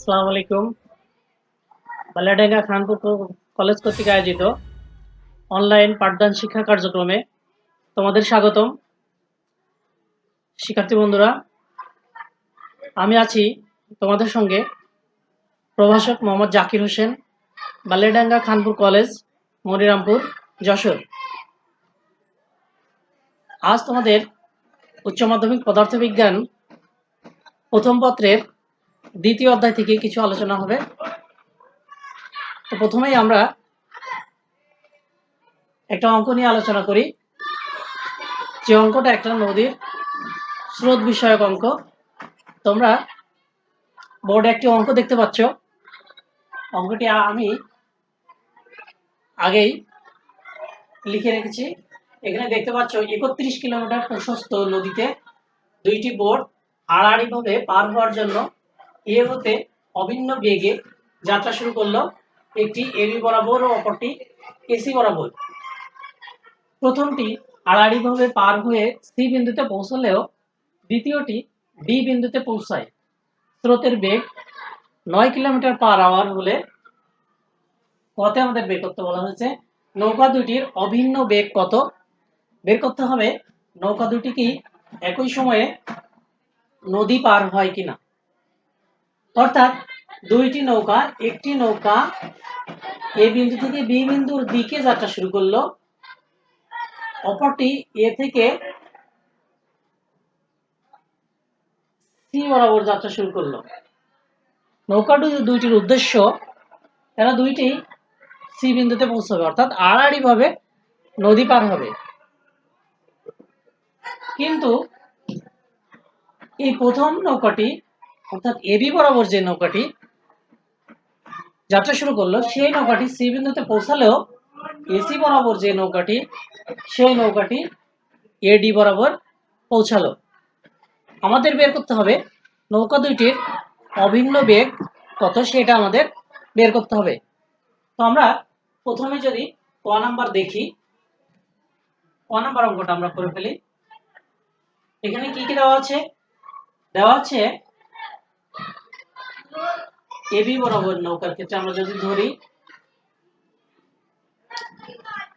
আসসালামু আলাইকুম। বালিয়াডাঙ্গা খানপুর কলেজ কর্তৃক আয়োজিত অনলাইন পাঠদান শিক্ষা কার্যক্রমে তোমাদের স্বাগতম। শিক্ষার্থী বন্ধুরা, আমি আছি তোমাদের সঙ্গে প্রভাষক মোহাম্মদ জাকির হোসেন, বালিয়াডাঙ্গা খানপুর কলেজ, মনিরামপুর, যশোর। আজ তোমাদের উচ্চ মাধ্যমিক পদার্থবিজ্ঞান প্রথম পত্রের দ্বিতীয় অধ্যায় থেকে কিছু আলোচনা হবে। তো প্রথমেই আমরা একটা অঙ্ক নিয়ে আলোচনা করি। যে অঙ্কটা একটা নদীর স্রোত বিষয়ক অঙ্ক। তোমরা বোর্ডে একটি অঙ্ক দেখতে পাচ্ছ। অঙ্কটি আমি আগেই লিখে রেখেছি। এখানে দেখতে পাচ্ছ ৩১ কিলোমিটার প্রশস্ত নদীতে দুইটি বোট আড়াআড়িভাবে পার হওয়ার জন্য এ হতে অভিন্ন বেগে যাত্রা শুরু করলো। একটি এবি বরাবর ও অপরটি এসি বরাবর। প্রথমটি আড়াআড়িভাবে পার হয়ে সি বিন্দুতে পৌঁছলেও দ্বিতীয়টি ডি বিন্দুতে পৌঁছায়। স্রোতের বেগ ৯ কিলোমিটার পার আওয়ার হলে কতে আমাদের বের করতে বলা হয়েছে। নৌকা দুটির অভিন্ন বেগ কত বের করতে হবে। নৌকা দুটি কি একই সময়ে নদী পার হয় কিনা, অর্থাৎ দুইটি নৌকা, একটি নৌকা এ বিন্দু থেকে বি বিন্দুর দিকে যাত্রা শুরু করলো, অপরটি এ থেকে সি বরাবর যাত্রা শুরু করলো। নৌকা দুইটির উদ্দেশ্য এরা দুইটি সি বিন্দুতে পৌঁছাবে, অর্থাৎ আড়াআড়ি ভাবে নদী পার হবে। কিন্তু এই প্রথম নৌকাটি অর্থাৎ এবি বরাবর যে নৌকাটি যাত্রা শুরু করলো, সেই নৌকাটি সি বিন্দুতে পৌঁছালেও এসি বরাবর যে নৌকাটি, সেই নৌকাটি এডি বরাবর পৌঁছালো। আমাদের বের করতে হবে নৌকা দুইটির অভিন্ন বেগ কত, সেটা আমাদের বের করতে হবে। তো আমরা প্রথমে যদি ক নাম্বার দেখি, ক নাম্বার অঙ্কটা আমরা করে ফেলি। এখানে কি কি দেওয়া আছে? দেওয়া আছে এবি বরাবর নৌকার ক্ষেত্রে আমরা যদি ধরি,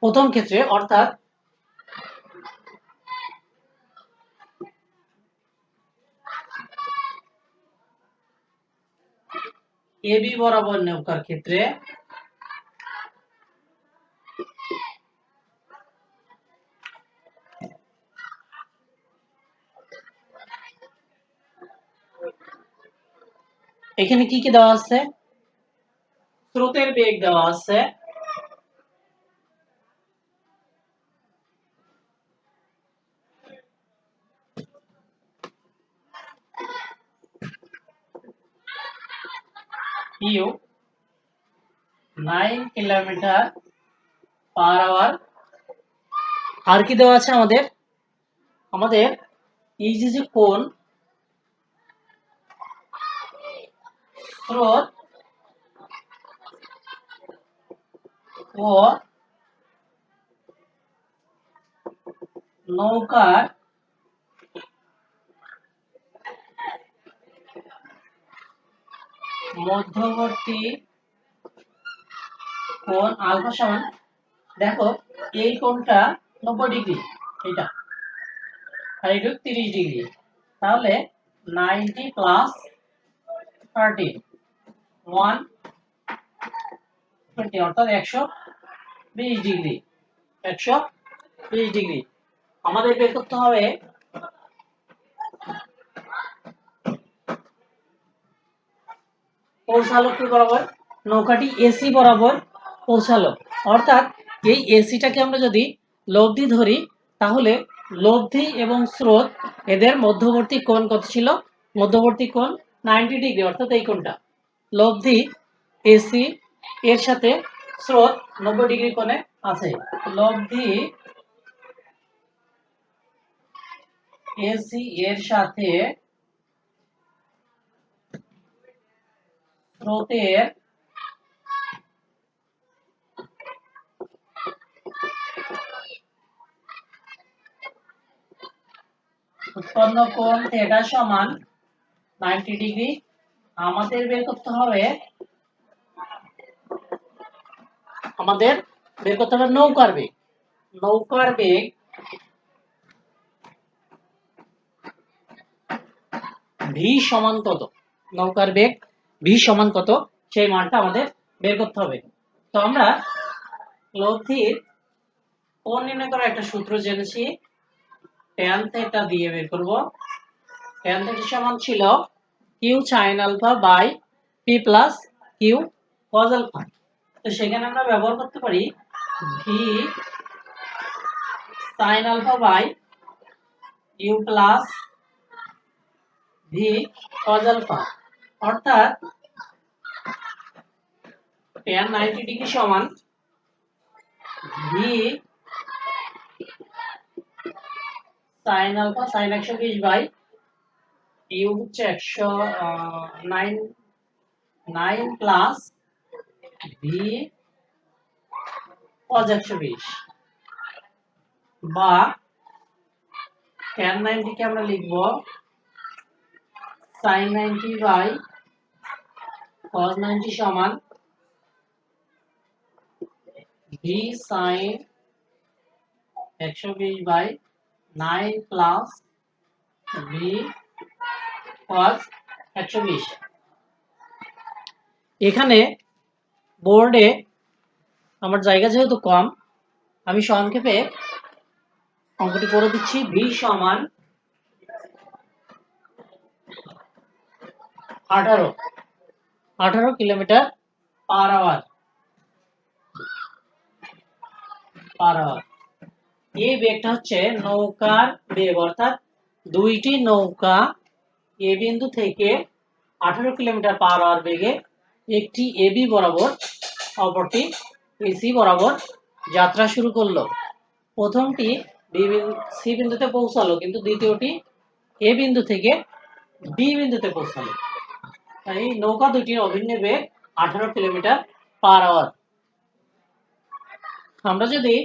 প্রথম ক্ষেত্রে অর্থাৎ এবি বরাবর নৌকার ক্ষেত্রে এখানে কি কি দেওয়া আছে? স্রোতের বেগ দেওয়া আছে, ইউ 9 কিলোমিটার পার আওয়ার। আর কি দেওয়া আছে আমাদের? আমাদের এই যে কোণ, স্রোত ও নৌকার মধ্যবর্তী কোণ আলফা সমান, দেখো এই কোণটা 90 ডিগ্রি, এটা আর এটা 30 ডিগ্রি, তাহলে 90 প্লাস 30 120 অর্থাৎ 120 ডিগ্রি। 120 ডিগ্রি আমাদের বের করতে হবে পৌঁছালো কি বরাবর? নৌকাটি এসি বরাবর পৌঁছালো, অর্থাৎ এই এসিটাকে আমরা যদি লব্ধি ধরি, তাহলে লব্ধি এবং স্রোত এদের মধ্যবর্তী কোণ কত ছিল? মধ্যবর্তী কোণ 90 ডিগ্রি, অর্থাৎ এই কোণটা। লব্ধি এসি এর সাথে স্রোত 90 ডিগ্রি কোণে আছে। লব্ধি এসি এর সাথে স্রোতের উৎপন্ন কোণ থিটা সমান 90 ডিগ্রি। আমাদের বের করতে হবে নৌকার বেগ। নৌকার বেগ ভি সমান কত, নৌকার বেগ ভি সমান কত সেই মানটা আমাদের বের করতে হবে। তো আমরা লব্ধির কোণ নির্ণয় করার একটা সূত্র জেনেছি, tan থিটা দিয়ে বের করব। tan থিটা সমান ছিল q sin alpha by p plus q cos alpha. তো সেখানে আমরা ব্যবহার করতে পারি v sin alpha by u plus v cos alpha, অর্থাৎ tan 90 ডিগ্রি সমান v sin alpha sin 120 by u হচ্ছে 9 প্লাস v cos 120, বা tan 90 কে আমরা লিখব sin 90 বাই cos 90 সমান v sin 120 by 9 plus v cos 120। এখানে বোর্ডে আমার জায়গা যেহেতু কম, আমি সংক্ষেপে অঙ্কটি করে দিচ্ছি। v সমান 18 কিলোমিটার পার আওয়ার। এই বেগটা হচ্ছে নৌকার বেগ, অর্থাৎ দুইটি নৌকা এ বিন্দু থেকে 18 কিলোমিটার পার আওয়ার বেগে, একটি এবি বরাবর অপরটি এসি বরাবর যাত্রা শুরু করলো। প্রথমটি সি বিন্দুতে পৌঁছালো, কিন্তু দ্বিতীয়টি এ বিন্দু থেকে বি বিন্দুতে পৌঁছালো। তাই নৌকা দুটির অভিন্ন বেগ 18 কিলোমিটার পার আওয়ার। আমরা যদি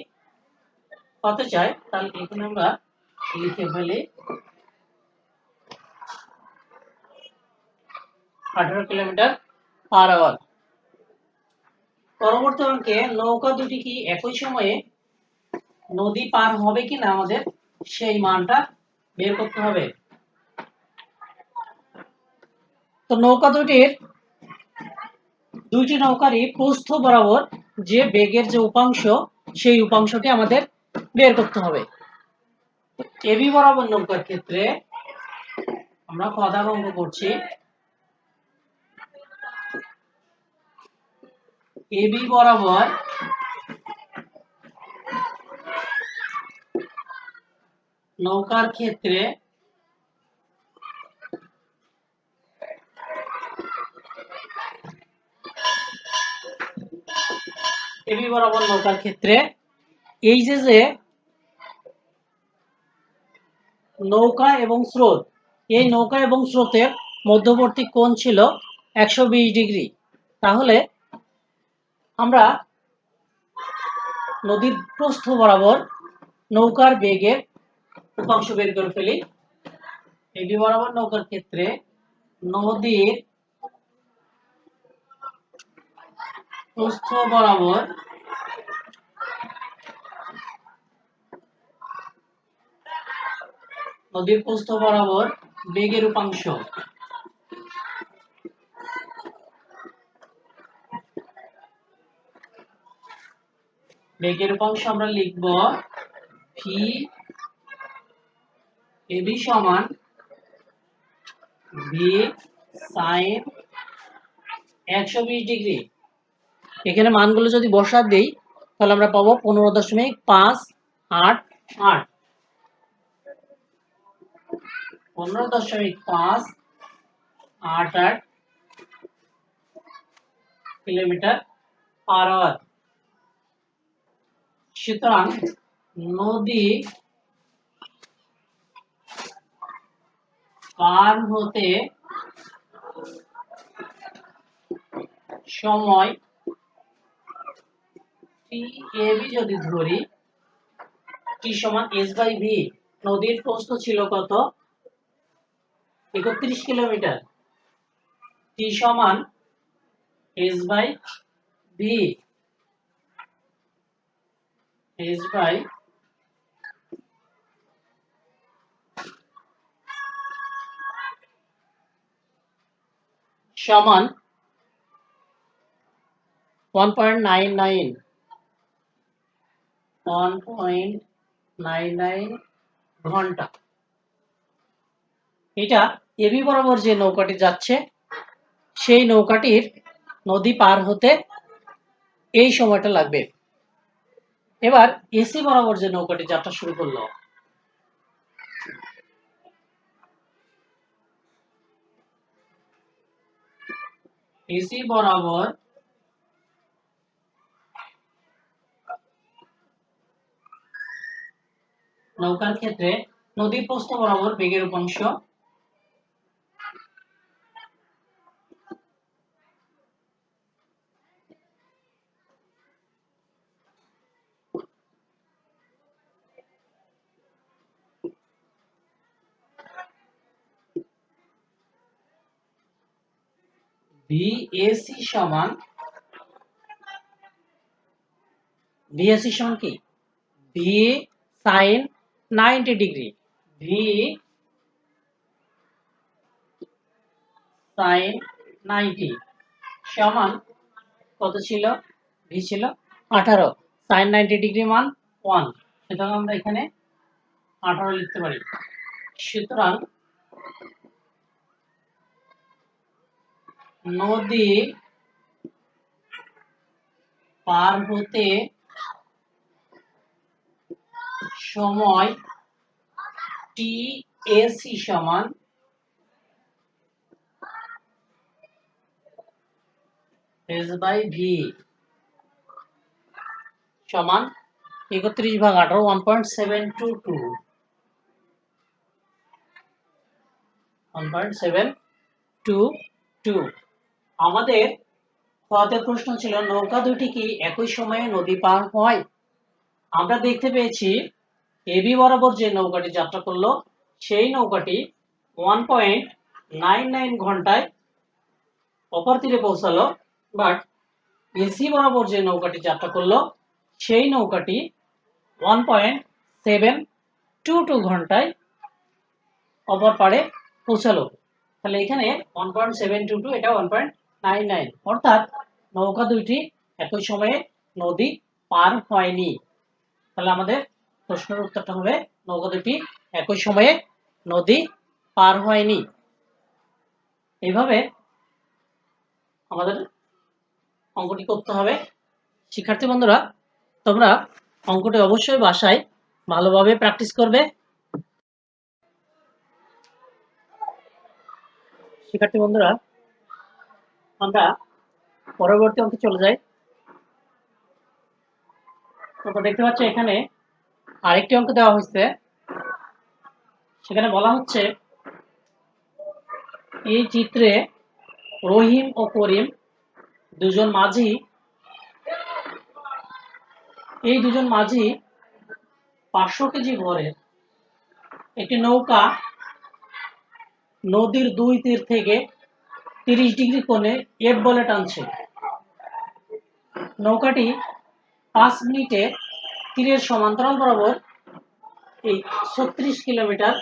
হতে চাই তাহলে এখানে আমরা লিখে ফেলি 18 কিলোমিটার পার আওয়ার। পরবর্তী অঙ্কে নৌকা দুটি কি একই সময়ে নদী পার হবে কিনা আমাদের সেই মানটা বের করতে হবে। তো নৌকা দুইটি নৌকারই প্রস্থ বরাবর যে বেগের যে উপাংশ, সেই উপাংশটি আমাদের বের করতে হবে। এবি বরাবর নৌকার ক্ষেত্রে আমরা পদাঙ্ক অঙ্ক করছি। এবি বরাবর নৌকার ক্ষেত্রে এবি বরাবর নৌকার ক্ষেত্রে এই যে নৌকা এবং স্রোত, এই নৌকা এবং স্রোতের মধ্যবর্তী কোণ ছিল 120 ডিগ্রি। তাহলে আমরা নদীর প্রস্থ বরাবর নৌকার বেগের উপাংশ বের করে ফেলি। এবি বরাবর নৌকার ক্ষেত্রে নদীর প্রস্থ বরাবর বেগের উপাংশ। আমরা লিখব ভি এবি সমান ভি সাইন 120 ডিগ্রি। এখানে মানগুলো যদি বসা দেই তাহলে আমরা পাবো 15.588 15.588 কিলোমিটার পার আওয়ার। সুতরাং নদী পার হতে সময় টি এবি যদি ধরি, টি সমান এস বাই ভি। নদীর প্রস্থ ছিল কত? 31 কিলোমিটার। টি সমান S by V, S by সমান 1.99 ঘন্টা। এটা এবি বরাবর যে নৌকাটি যাচ্ছে সেই নৌকাটির নদী পার হতে এই সময়টা লাগবে। এবার এসি বরাবর যে নৌকাটি যাত্রা শুরু করলো, এসি বরাবর নৌকার ক্ষেত্রে নদীর প্রস্থ বরাবর বেগের উপাংশ ভিএসি সমান কি ভি সাইন 90 ডিগ্রি, ভি সাইন 90 সমান কত ছিল, ভি ছিল 18, সাইন 90 ডিগ্রি মান 1, সুতরাং আমরা এখানে 18 লিখতে পারি। সুতরাং নদী পার হতে সময় টি এসি সমান এস বাই ভি সমান 31/18, 1.722 আমাদের পদের প্রশ্ন ছিল নৌকা দুটি কি একই সময়ে নদী পার হয়। আমরা দেখতে পেয়েছি এবি বরাবর যে নৌকাটি যাত্রা করলো সেই নৌকাটি 1.99 ঘন্টায় অপর তীরে পৌঁছালো, বাট এসি বরাবর যে নৌকাটি যাত্রা করলো সেই নৌকাটি 1.722 ঘন্টায় অপর পাড়ে পৌঁছালো। তাহলে এখানে 1.722, এটা 1.99, অর্থাৎ নৌকা দুইটি একই সময়ে নদী পার হয়নি। তাহলে আমাদের প্রশ্নের উত্তরটা হবে নৌকা দুটি একই সময়ে নদী পার হয়নি। এইভাবে আমাদের অঙ্কটি করতে হবে। শিক্ষার্থী বন্ধুরা, তোমরা অঙ্কটি অবশ্যই বাসায় ভালোভাবে প্র্যাকটিস করবে। শিক্ষার্থী বন্ধুরা, আমরা পরবর্তী অঙ্কে চলে যাই। তোমরা দেখতে পাচ্ছ এখানে আরেকটি অঙ্ক দেওয়া হয়েছে। সেখানে বলা হচ্ছে এই চিত্রে রহিম ও করিম দুজন মাঝি, এই দুজন মাঝি 500 কেজি ভরের একটি নৌকা নদীর দুই তীর থেকে 30 ডিগ্রি কোণে এফ বলে টানছে। নৌকাটি 5 মিনিটে তীরের সমান্তরাল বরাবর এই 36 কিলোমিটার,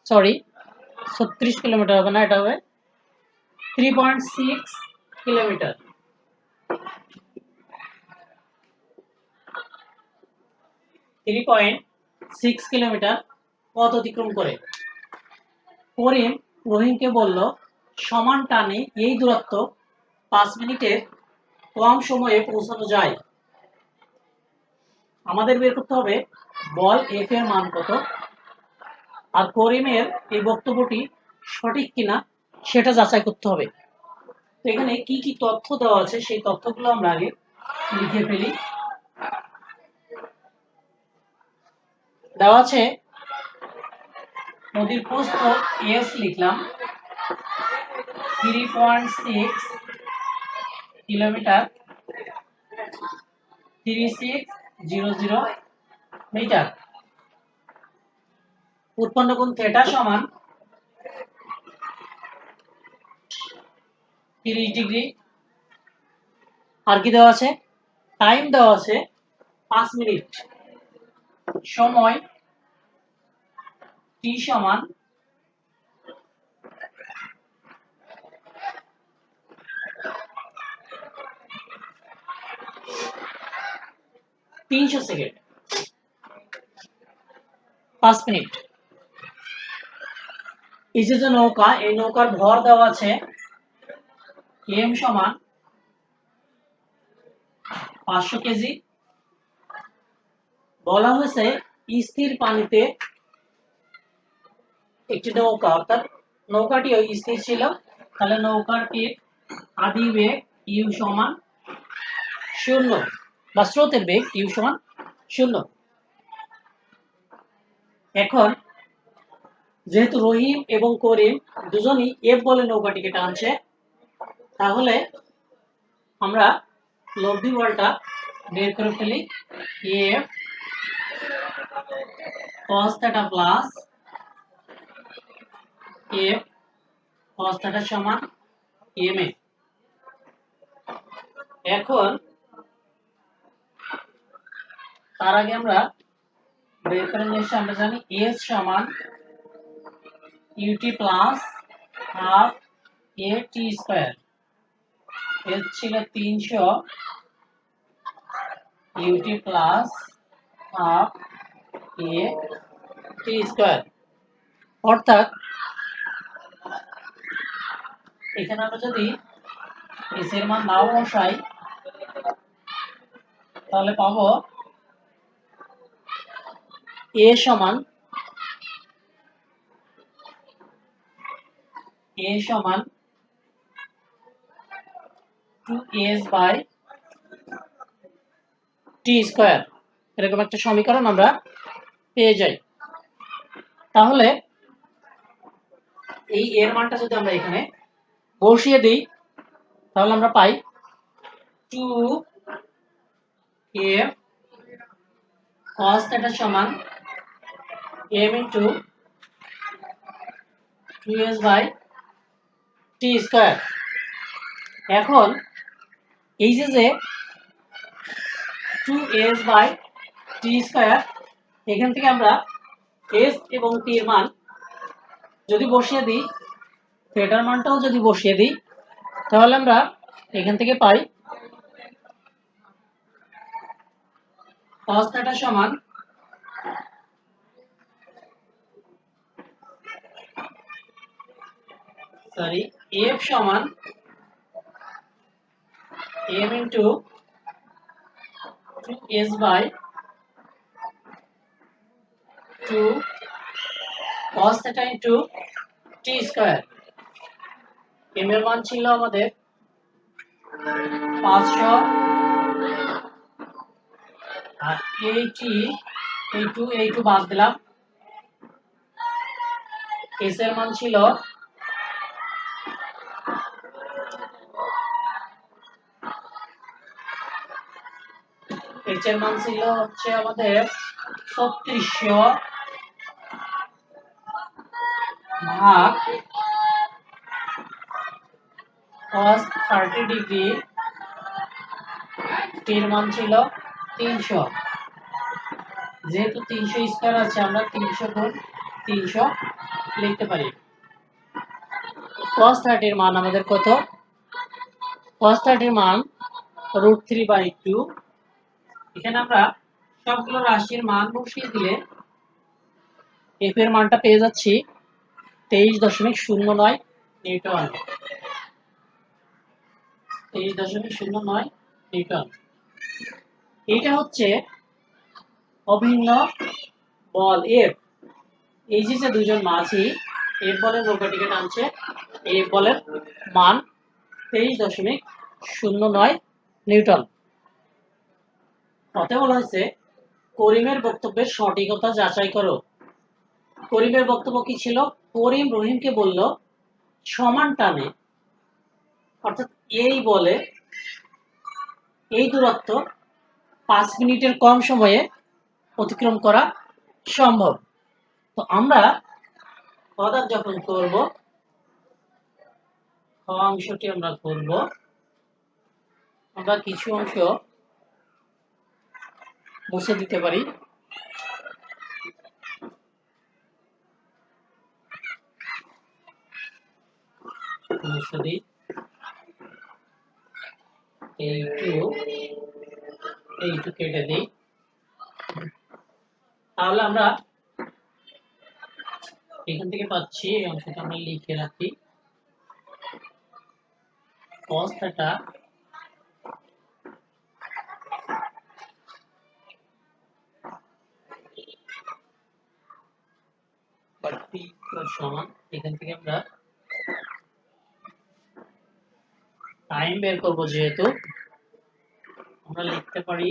36 কিলোমিটার হবে না, এটা হবে 3.6 কিলোমিটার, 3.6 কিলোমিটার পথ অতিক্রম করে। করিম রহিমকে বলল সমান টানে এই দূরত্ব 5 মিনিটের কম সময়ে পৌঁছানো যায়। আমাদের বের করতে হবে বল এফ এর মান কত, আর করিমের এই বক্তব্যটি সঠিক কিনা সেটা যাচাই করতে হবে। তো এখানে কি কি তথ্য দেওয়া আছে সেই তথ্যগুলো আমরা আগে লিখে ফেলি। দেওয়া আছে নদীর প্রস্থ এস লিখলাম, 3.6 কিলোমিটার, 3600 মিটার। উৎপন্ন কোণ থিটা সমান 30°। আর কি দেওয়া আছে? টাইম দেওয়া আছে 5 মিনিট। সময় t সমান 300 সেকেন্ড, 5 মিনিট। এই যে নৌকা, এই নৌকার ভর দেওয়া আছে m সমান 500 কেজি। বলা হয়েছে স্থির পানিতে একটি নৌকা, অর্থাৎ নৌকাটিও স্থির ছিল, তাহলে নৌকাটির আদি বেগ u সমান 0 বা স্রোতের বেগ u সমান 0। এখন যেহেতু রহিম এবং করিম দুজনই f বলে নৌকাটিকে টানছে, তাহলে আমরা লব্ধি বলটা বের করে ফেলি। f cos θ plus f cos θ সমান ma। এখন তার আগে আমরা বের করে নিয়ে এসে আমরা জানি s সমান ut plus half a t square. s ছিল 300, ut plus half a t square. অর্থাৎ এখানে আমরা যদি s এর মান নাও বসাই, তাহলে পাবো a সমান 2s বাই t স্কয়ার। এরকম একটা সমীকরণ আমরা পেয়ে যাই। তাহলে এই এর মানটা যদি আমরা এখানে বসিয়ে দিই, তাহলে আমরা পাই 2f cos θ সমান m into 2s by t square. এখন এই যে 2s বাই t স্কয়ার, এখান থেকে আমরা s এবং t এর মান যদি বসিয়ে দিই, থিটার মানটাও যদি বসিয়ে দিই, তাহলে আমরা এখান থেকে পাই cos θ সমান f সমান m into 2s by 2 cos θ into t square. m এর মান ছিল আমাদের 500, আর এই টু বাদ দিলাম। s এর মান ছিল h এর মান ছিল হচ্ছে আমাদের 3600 ভাগ cos 30°, t এর মান ছিল 300। যেহেতু 300 স্কয়ার আছে, আমরা 300 গুণ 300 লিখতে পারি। cos 30 এর মান আমাদের কত? cos 30 এর মান √3/2। এখানে আমরা সবগুলো রাশির মান বসিয়ে দিলে f এর মানটা পেয়ে যাচ্ছি 23.09 নিউটন। 23.09 নিউটন। এটা হচ্ছে অভিন্ন বল f। এই যে দুজন মাঝি f বলের নৌকাটিকে টানছে, f বলের মান 23.09 নিউটন। কথা বলা হয়েছে করিমের বক্তব্যের সঠিকতা যাচাই করো। করিমের বক্তব্য কি ছিল? করিম রহিমকে বলল সমান টানে, অর্থাৎ এই বলে এই দূরত্ব 5 মিনিটের কম সময়ে অতিক্রম করা সম্ভব। তো আমরা পদার্থ যখন করব, খ অংশটি আমরা করব। আমরা কিছু অংশ মুছে দিতে পারি। মুছে দিই। এইটু কেটে দিই। তাহলে আমরা এখান থেকে পাচ্ছি, এই অংশটা আমরা লিখে রাখি, cos θ সমান, এখান থেকে আমরা টাইম বের করব, যেহেতু আমরা লিখতে পারি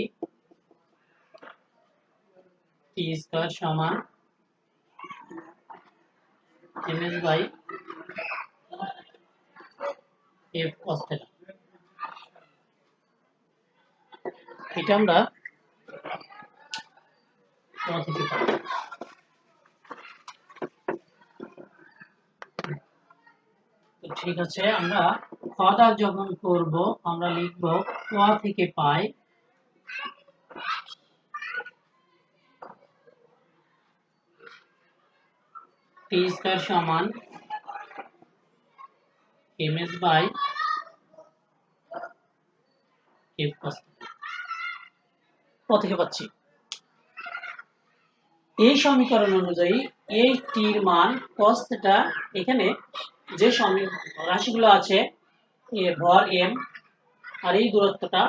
t স্কয়ার সমান ms বাই f cos θ। এটা আমরা থেকে পাই। তো ঠিক আছে, আমরা খটা যখন করব আমরা লিখব ক থেকে পাই t স্কয়ার সমান ms বাই f cos θ। ক থেকে পাচ্ছি। এই সমীকরণ অনুযায়ী এই টির মান cos θ, এখানে যে রাশিগুলো আছে, ভর m আর এই দূরত্বটা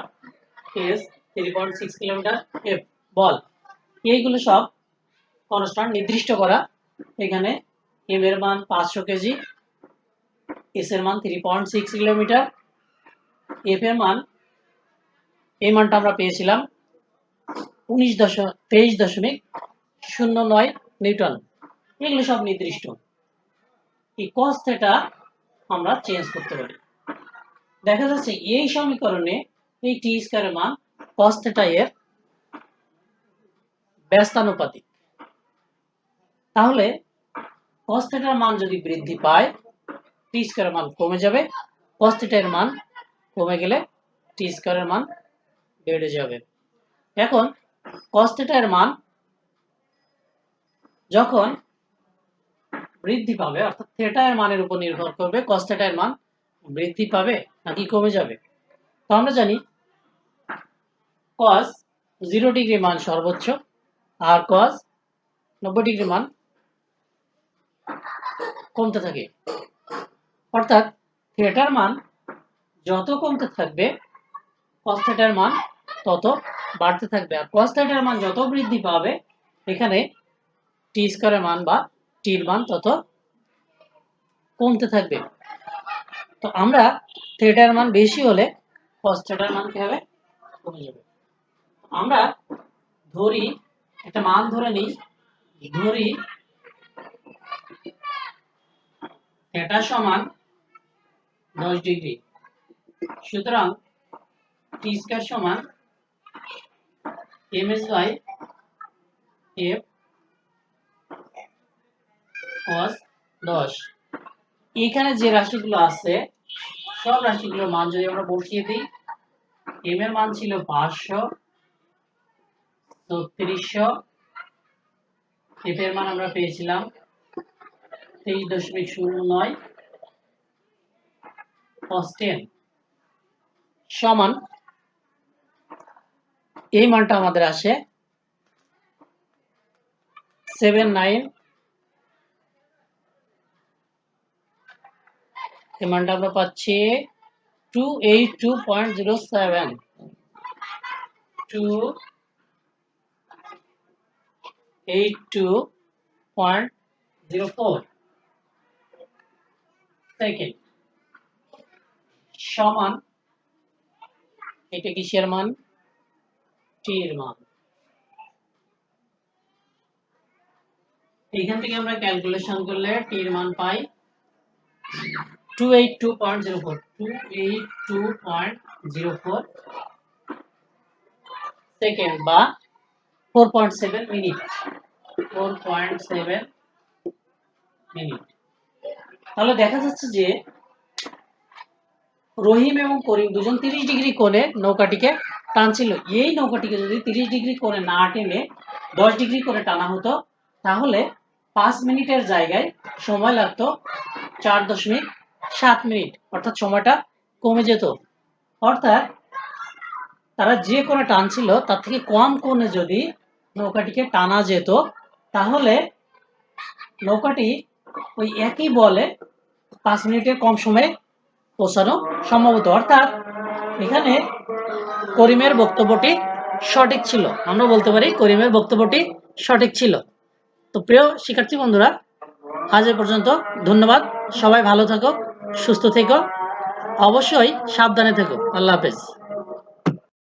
s 3.6 কিলোমিটার, f বল, এইগুলো সব কনস্ট্যান্ট নির্দিষ্ট করা। এখানে m এর মান 500 কেজি, s এর মান 3.6 কিলোমিটার, f এর মান, এই মানটা আমরা পেয়েছিলাম 23.09 নিউটন। এগুলো সব নির্দিষ্ট। এই cos θ আমরা চেঞ্জ করতে পারি। দেখা যাচ্ছে এই সমীকরণে এই টি স্কয়ারের মান cos θ এর ব্যস্তানুপাতিক। তাহলে cos θ এর মান যদি বৃদ্ধি পায়, টি স্কয়ারের মান কমে যাবে। cos θ এর মান কমে গেলে টি স্কয়ারের মান বেড়ে যাবে। এখন cos θ এর মান যখন বৃদ্ধি পাবে, অর্থাৎ θ এর মানের উপর নির্ভর করবে cos θ এর মান বৃদ্ধি পাবে নাকি কমে যাবে। তো আমরা জানি cos 0 ডিগ্রি মান সর্বোচ্চ আর cos 90 ডিগ্রি মান কমতে থাকে। অর্থাৎ θ এর মান যত কমতে থাকবে cos θ এর মান তত বাড়তে থাকবে, আর cos θ এর মান যত বৃদ্ধি পাবে এখানে টি স্কয়ারের মান বা টির মান তত কমতে থাকবে। তো আমরা θ এর মান বেশি হলে cos θ এর মান কি হবে? কমে যাবে। আমরা ধরি, একটা মান ধরে নিই, ধরি θ সমান 10 ডিগ্রি। সুতরাং টি স্কয়ার সমান ms বাই f cos 10। এখানে যে রাশিগুলো আছে সব রাশিগুলোর মান যদি আমরা বসিয়ে দিই, m এর মান ছিল 500, 3600, f এর মান আমরা পেয়েছিলাম 23.09, cos 10 সমান, এই মানটা আমাদের আসে 79, এই মানটা আমরা পাচ্ছি 282.07, 282.04 সেকেন্ড সমান, এটা কিসের মান? টি এর মান। এখান থেকে আমরা ক্যালকুলেশন করলে টি এর মান পাই 282.04, 282.04 সেকেন্ড বা 4.7 মিনিট, 4.7 মিনিট। তাহলে দেখা যাচ্ছে যে রহিম এবং করিম দুজন 30 ডিগ্রি কোণে নৌকাটিকে টানছিল। এই নৌকাটিকে যদি 30 ডিগ্রি কোণে না টেনে 10 ডিগ্রি করে টানা হতো, তাহলে 5 মিনিটের জায়গায় সময় লাগতো 4.7 মিনিট, অর্থাৎ সময়টা কমে যেত। অর্থাৎ তারা যে কোণে টানছিল তার থেকে কম কোণে যদি নৌকাটিকে টানা যেত, তাহলে নৌকাটি ওই একই বলে 5 মিনিটের কম সময়ে পৌঁছানো সম্ভব হতো। অর্থাৎ এখানে করিমের বক্তব্যটি সঠিক ছিল, আমরা বলতে পারি করিমের বক্তব্যটি সঠিক ছিল। তো প্রিয় শিক্ষার্থী বন্ধুরা, আজ এ পর্যন্ত। ধন্যবাদ। সবাই ভালো থাকো, সুস্থ থেকো, অবশ্যই সাবধানে থেকো। আল্লাহ হাফেজ।